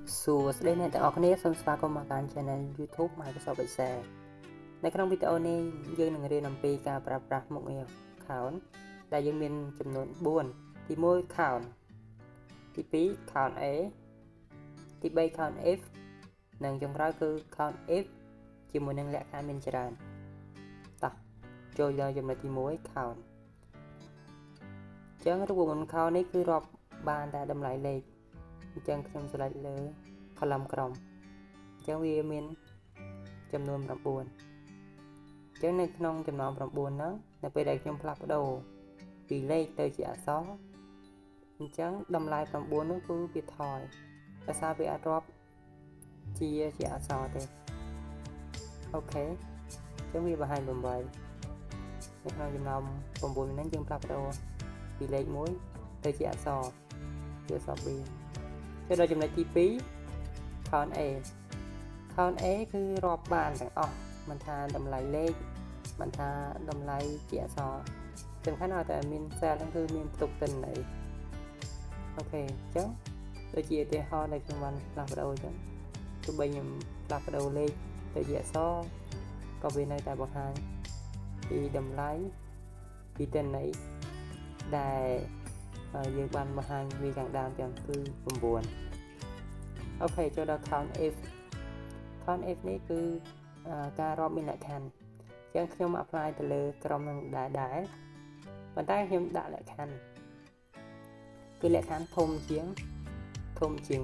Đây này, ở đây xong xóa có một kênh channel YouTube Microsoft Excel.ในក្នុងវីដេអូនេះយើងនឹងរៀនអំពីការប្រើប្រាស់មុខងារ count ដែលយើងមានចំនួន4ទី1 count ទី2 count A ទី3 count F និងចុងក្រោយគឺ count F ជាមួយនឹងលក្ខខណ្ឌមានច្រើនតោះចូលដល់ចំណុចទី1 count អញ្ចឹងរូបមន្ត count នេះគឺរាប់បានតែតម្លៃលេខអញ្ចឹងខ្ញុំស្លេចលើ column ក្រុមអញ្ចឹងវាមានចំនួន9អញ្ចឹងនៅក្នុងចំណោម9ហ្នឹងនៅពេលដែលខ្ញុំផ្លាស់ប្ដូរពីលេខទៅជាអក្សរអញ្ចឹងតម្លៃ9នោះគឺវាថយដោយសារវាអាចរាប់ជាអក្សរទេអូខេអញ្ចឹងវាបង្ហាញ8នៅក្នុងចំណោម9ហ្នឹងយើងផ្លាស់ប្ដូរពីលេខ1ទៅជាអក្សរជាអក្សរ B ចូលដល់ចំណុចទី2 count A count A គឺរាប់បានទាំងអស់មិនថាតម្លៃលេខមិនថាតម្លៃជាអក្សរសំខាន់ឲ្យតែមាន cell ហ្នឹងគឺមានផ្ទុកទិន្នន័យអូខេអញ្ចឹងដូចជាឧទាហរណ៍ដែលខ្ញុំបានផ្លាស់ប្ដូរអញ្ចឹងទោះបីខ្ញុំផ្លាស់ប្ដូរលេខទៅជាអក្សរក៏វានៅតែបង្ហាញពីតម្លៃពីទិន្នន័យដែលយើងបានបង្ហាញវាខាងដើមទាំងគឺ9អូខេចូលដល់ count F count F នេះគឺការរាប់មានលក្ខខណ្ឌអញ្ចឹងខ្ញុំ apply ទៅលើក្រុមនឹងដែរប៉ុន្តែខ្ញុំដាក់លក្ខខណ្ឌគឺលក្ខខណ្ឌធំជាង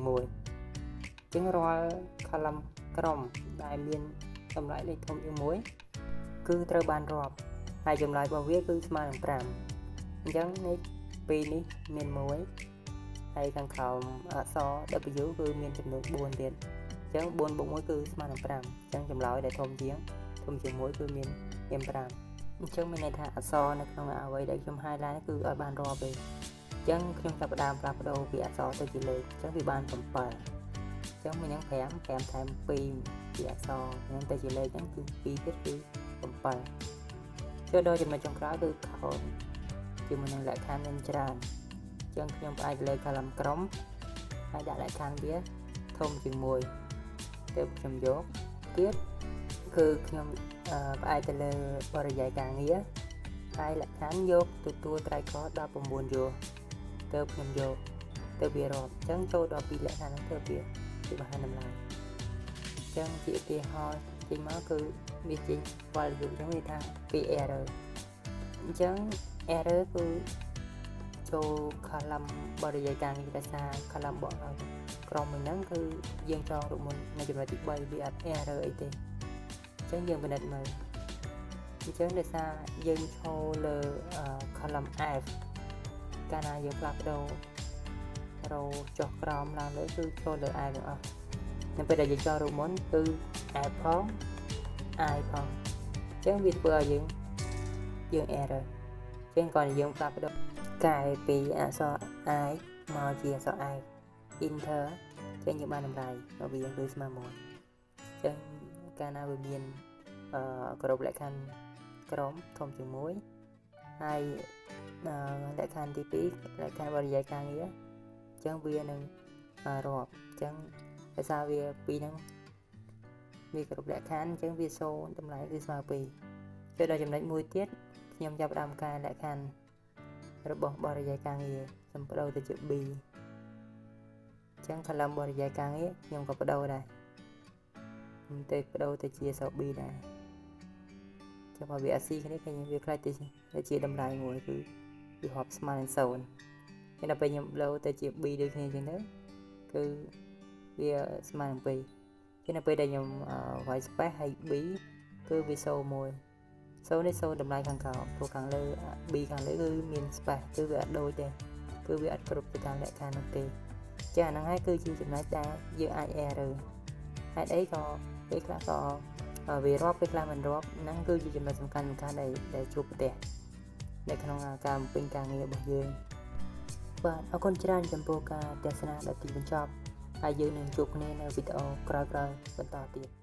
1អញ្ចឹងរាល់ column ក្រុមដែលមានតម្លៃលេខធំជាង1គឺត្រូវបានរាប់ហើយចម្លើយរបស់វាគឺស្មើនឹង5អញ្ចឹងនេះ2នេះមាន1ហើយខាងក្រោមអក្សរ W គឺមានចំនួន4ទៀតអញ្ចឹង4បូក1គឺស្មើនឹង5អញ្ចឹងចម្លើយដែលធំជាង1គឺមាន5អញ្ចឹងមានន័យថាអក្សរនៅក្នុងអ្វីដែលខ្ញុំ highlight គឺឲ្យបានរាប់ទេអញ្ចឹងខ្ញុំចាប់ផ្ដើមផ្លាស់ប្ដូរពីអក្សរទៅជាលេខអញ្ចឹងវាបាន7អញ្ចឹងមាននឹង5ថែម2ពីអក្សរហ្នឹងទៅជាលេខហ្នឹងគឺ2ទៀតគឺ7ចូលដល់ចំណុចចុងក្រោយគឺ count ជាមួយនឹងលក្ខខណ្ឌមានច្រើនអញ្ចឹងខ្ញុំផ្អែកលើ column ក្រុមហើយដាក់លក្ខខណ្ឌវាធំជាង1ទើបខ្ញុំយកទៀតគឺខ្ញុំផ្អែកទៅលើបរិយាកាសការងារហើយលក្ខខណ្ឌយកទទួលត្រៃក19យកទើបខ្ញុំយកទៅវារាប់អញ្ចឹងចូលដល់ពីលក្ខខណ្ឌហ្នឹងទើបវាបង្ហាញតម្លៃអញ្ចឹងជាឧទាហរណ៍ចេញមកគឺវាចេញ value អញ្ចឹងវាថាពី error អញ្ចឹង error គឺចូល column បរិយាកាសការងារដោយសារ column បកឲ្យក្រុមហ្នឹងគឺយើងចងរូបមន្តនៅចំណុចទី3វាអត់ error អីទេអញ្ចឹងយើងពិនិត្យមើលអញ្ចឹងដោយសារយើងឈរលើ column F កាលណាយើងផ្លាស់ប្ដូររោចុះក្រោមឡើងលើគឺឈរលើ F ទាំងអស់នៅពេលដែលយើងចងរូបមន្តគឺ F ផង I ផងអញ្ចឹងវាធ្វើឲ្យយើង error អញ្ចឹងគាត់យើងផ្លាស់ប្ដូរកែពីអក្សរ I មកជាអក្សរ F enter ចឹងយើងបានតម្លៃរបស់វាគឺស្មើ1អញ្ចឹងកាលណាវាមានគ្រប់លក្ខខណ្ឌក្រុមធំជាង1ហើយលក្ខខណ្ឌទី2លក្ខខណ្ឌបរិយាកាសការងារអញ្ចឹងវានឹងរាប់អញ្ចឹងដោយសារវា2ហ្នឹងវាគ្រប់លក្ខខណ្ឌអញ្ចឹងវា0តម្លៃគឺស្មើ2ចូលដល់ចំណុចមួយទៀតខ្ញុំចាប់ផ្ដើមកែលក្ខខណ្ឌរបស់បរិយាកាសការងារខ្ញុំបដូរទៅជា B អញ្ចឹង column បរិយាកាសការងារខ្ញុំក៏បដូរដែរខ្ញុំទៅបដូរទៅជាអក្សរ B ដែរចាំមកវា AC គ្នាគេវាខ្លាចទៅជាតម្លៃមួយគឺវារាប់ស្មើនឹង0ហើយដល់ពេលខ្ញុំបដូរទៅជា B ដូចគ្នាអញ្ចឹងទៅគឺវាស្មើនឹង2ហើយនៅពេលដែលខ្ញុំវាយ space ហើយ B គឺវា01នេះ0តម្លៃខាងក្រោមព្រោះខាងលើ B ខាងលើគឺមាន space គឺវាអត់ដូចទេគឺវាអត់គ្រប់ទៅតាមលក្ខខណ្ឌនោះទេចាហ្នឹងហើយគឺជាចំណុចដែលយើងអាច error ហេតុអីក៏ពេលខ្លះក៏វារាប់ពេលខ្លះមិនរាប់ហ្នឹងគឺជាចំណុចសំខាន់ដែលជួបប្រទះនៅក្នុងការបំពេញការងាររបស់យើងបាទអរគុណច្រើនចំពោះការទស្សនាដល់ទីបញ្ចប់ហើយយើងនឹងជួបគ្នានៅវីដេអូក្រោយៗបន្តទៀត